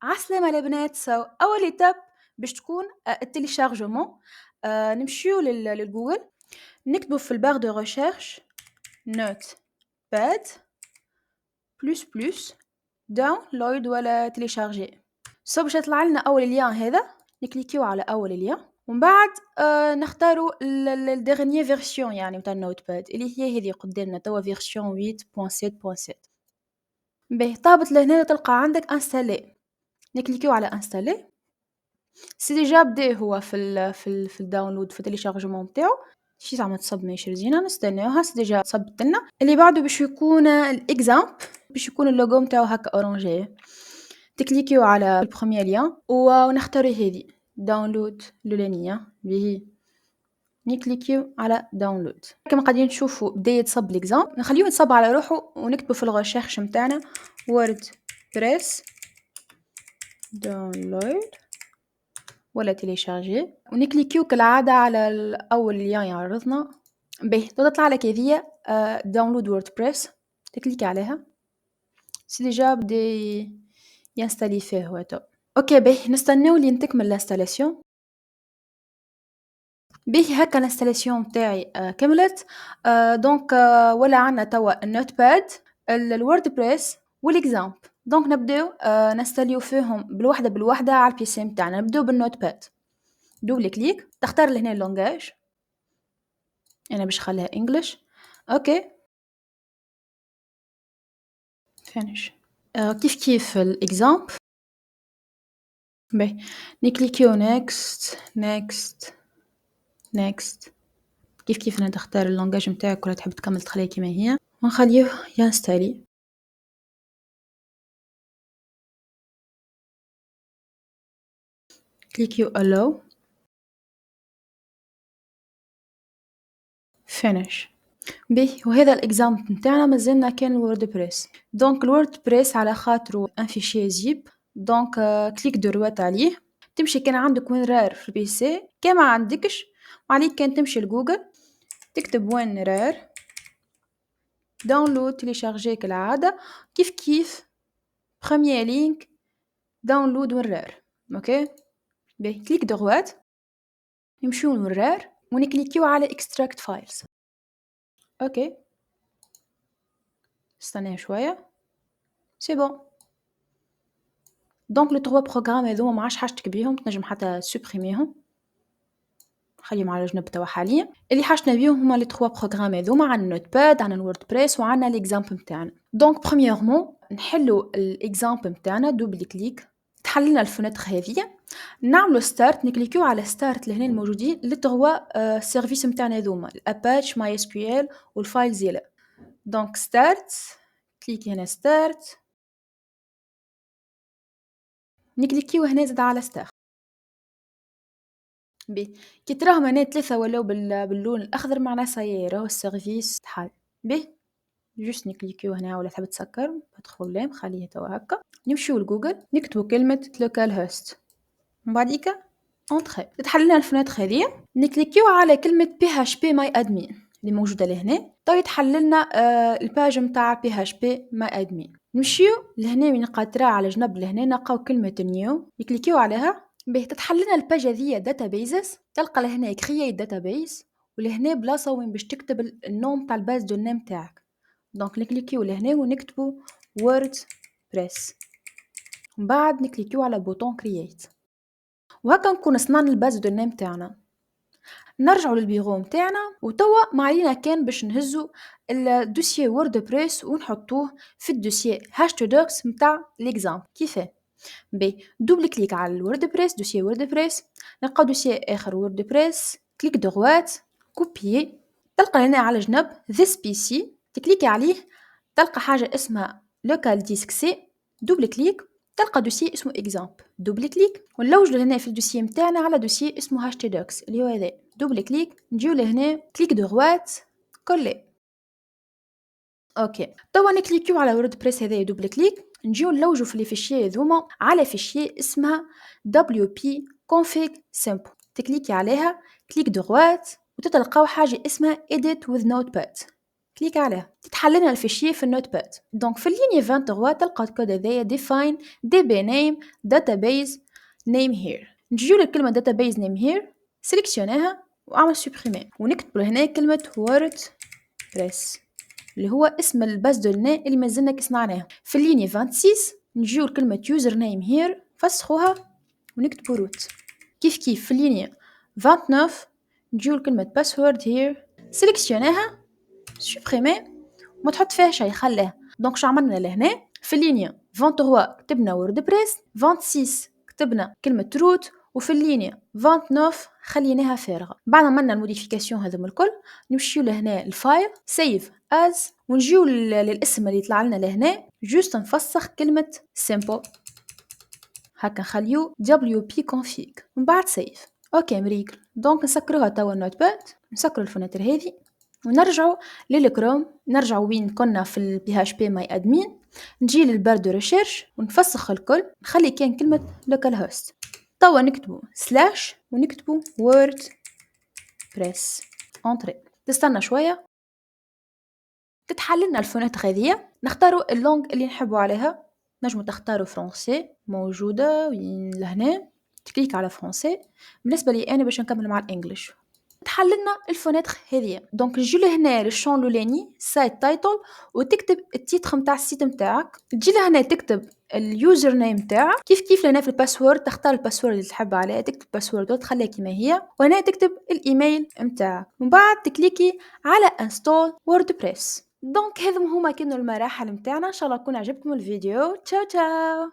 عسلامة البنات. أول إيتاب باش تكون التيليشارجمون. نمشيو للجوجل، نكتبو في البار دو ريشيرش notepad ++ download ولا تيليشارجي. باش يطلع لنا أول لين هذا، نكليكيو على أول لين ومن بعد نختاروا الديرنيي فيرسيون يعني نتاع النوتباد اللي هي هذه قدامنا توا فيرسيون 8.7.7. باهي طابت لهنا تلقى عندك انستالي، نكليكيو على انستالي. سي ديجا بدا هو في الداونلود في التيليشارجمون نتاعو. شي زعما تصب ماشي رزينه، نستناوها. سي ديجا صبت لنا. اللي بعده باش يكون الاكزامبل، باش يكون اللوغو نتاعو هكا اورانجي. تكليكيو على البروميير لين ونختاروا هذه داونلود لولانيه به، نكليكيو على داونلود. كما قاعدين نشوفوا بدا يتصب ليكزامبل، نخليه يتصب على روحه ونكتبوا في الريشيرش نتاعنا وورد بريس داونلود ولا تيليشارجي ونكليكيو كالعادة على أول لين يعرضنا. باهي تطلع لك هذيا داونلود ووردبريس، تكليكي عليها. سي ديجا بدا ينستالي فيه هو تو. اوكي باهي نستناو لين تكمل الانستالاسيون. باهي هكا الانستالاسيون نتاعي كملت. دونك ولا عنا توا النوت باد، الووردبريس والاكزامبل. دونك نبداو نستاليو فيهم بالوحده على البيسي نتاعنا. نبداو بالنوت باد، دوبل كليك، تختار لهنا اللونجاج. انا باش نخليها انجلش. اوكي فينيش. كيف الاكزامبل. باهي نكليكيو نيكست نيكست نيكست. كيف انا تختار اللونجاج نتاعك ولا تحب تكمل تخليها كيما هي ونخليه ينستالي. كليكيو allow finish. باهي وهذا الاكزامبل نتاعنا مازلنا كان الووردبريس. دونك الووردبريس على خاطرو ان فيشي زيب، دونك كليك دروات عليه. تمشي كان عندك وين رار في البيسي، كان ما عندكش وعليك كان تمشي لجوجل تكتب وين رار داونلود تيليشارجي كالعادة. كيف بخمية لينك داونلود وين رار. اوكي باهي كليك دروات، نمشيو للرار ونكليكيو على extract files. اوكي استنى شويه. سي بون. دونك لو 3 بروغرام هذوما ما عادش حاجتك بيهم، تنجم حتى سوبريميهم، خليهم على جنب توا حاليا. اللي حاجتنا بيهم هما لي 3 بروغرام هذوما، عندنا النوت باد، عندنا الووردبريس، وعندنا ليكزامبل نتاعنا. دونك برومييرمون نحلو الاكزامبل نتاعنا، دوبل كليك تحللنا الفنتر هذيا. نعملو ستارت، نكليكيو على ستارت لهنا الموجودين لي 3 سيرفيس نتاعنا هذوما، الاباتش ماي اس كيو ال والفايل زيلا. دونك ستارت، كليكي هنا ستارت، نكليكيو هنا زاد على ستارت. بي كي تراهم هنا 3 ولاو باللون الاخضر معناه صايي راهو السيرفيس تحل. بي جوست نكليكيو هنا ولا تحب تسكر با بروبليم، خليه توا هكا. نمشيو لجوجل نكتبو كلمه لوكال هوست، من بعديك اونطري تتحل لنا الفنتر هذه. نكليكيو على كلمه بي اتش بي ماي ادمين اللي موجوده لهنا، تو يتحل لنا الباج نتاع بي اتش بي ماي ادمين. نمشيو لهنا وين قاطره على جنب لهنا نلقاو كلمه نيو، نكليكيو عليها. باهي تتحل لنا الباج هذه داتابيزز، تلقى لهنا كرييت داتابيز ولهنا بلاصه وين باش تكتب النوم تاع الباز دو نيم تاعك. دونك نكليكيو لهنا ونكتبو وورد بريس، من بعد نكليكيو على بوطون كرييت، وهكا نكون صنعنا الباز دو نيم تاعنا. نرجعوا للبيرو نتاعنا وتوا ما علينا كان باش نهزو الدوسيي ووردبريس ونحطوه في الدوسيي هاشتودوكس نتاع ليكزامبل. كيفاه؟ بي دوبل كليك على الووردبريس، دوسيي ووردبريس، نلقاو دوسيي اخر ووردبريس، كليك دروات كوبيي، تلقى هنا على جنب this PC، تكليكي عليه تلقى حاجه اسمها لوكال ديسك سي، دوبل كليك تلقى دوسيي اسمه اكزامبل، دوبل كليك ونلوج هنا في الدوسيي نتاعنا على دوسيي اسمه هاشتودوكس اللي هو هذا، دوبل كليك نجيو لهنا كليك دروات كولي. اوكي توا نكليكيو على ووردبريس هذا دوبل كليك، نجيو نلوجو في لي فيشيي هذوما على فيشيي اسمها wp config simple، تكليكي عليها كليك دروات وتتلقاو حاجه اسمها edit with notepad، كليك عليها تتحل لنا الفيشيه في النوت باد. دونك في اللينية 23 تلقى الكود هذايا define db name database name here. نجيو لكلمة database name here سيليكسيوناها واعمل سوبريمي ونكتب هنا كلمة wordpress اللي هو اسم الباز دولنا اللي مازلنا كصنعناه. في اللينية 26 نجيو لكلمة يوزر نيم هير فسخوها ونكتبو روت. كيف في اللينية 29 نجيو لكلمة باسورد هير سيليكسيوناها سوبريمي ما تحط فيها شيء خليها. دونك شو عملنا لهنا في اللينية 23 كتبنا ووردبريس، 26 كتبنا كلمة روت، وفي اللينية 29 خليناها فارغة. بعد ما عملنا الموديفيكاسيون هذم الكل نمشيو لهنا الفايل سيف از ونجيو للاسم اللي يطلع لنا لهنا جوست نفسخ كلمة simple هكا نخليو wp config من بعد سيف. اوكي مريقل. دونك نسكروها توا النوت باد، نسكرو الفناتر هذه ونرجعوا للكروم، نرجعوا وين كنا في البي اتش بي ماي ادمين، نجي للبار دو ريشيرش ونفسخ الكل، نخلي كان كلمة لوكال هوست. توا نكتبوا سلاش ونكتبوا وورد بريس انتري. تستنى شوية تتحللنا الفونات هذية، نختاروا اللونج اللي نحبوا عليها. نجموا تختاروا فرنسي موجودة وين لهنا، تكليك على فرنسي. بالنسبة لي أنا باش نكمل مع الإنجليش. تحللنا الفونات هذه. دونك نجي لهنا للشون لولاني سايت تايتل وتكتب التيتر نتاع السيت نتاعك. تجي لهنا تكتب اليوزر نيم نتاعك كيف لهنا في الباسورد تختار الباسورد اللي تحب عليه، تكتب الباسورد وتخليها كما هي، وهنا تكتب الايميل نتاعك، ومن بعد تكليكي على انستول ووردبريس. دونك هذم هما كانوا المراحل نتاعنا. ان شاء الله يكون عجبكم الفيديو. تشاو تشاو.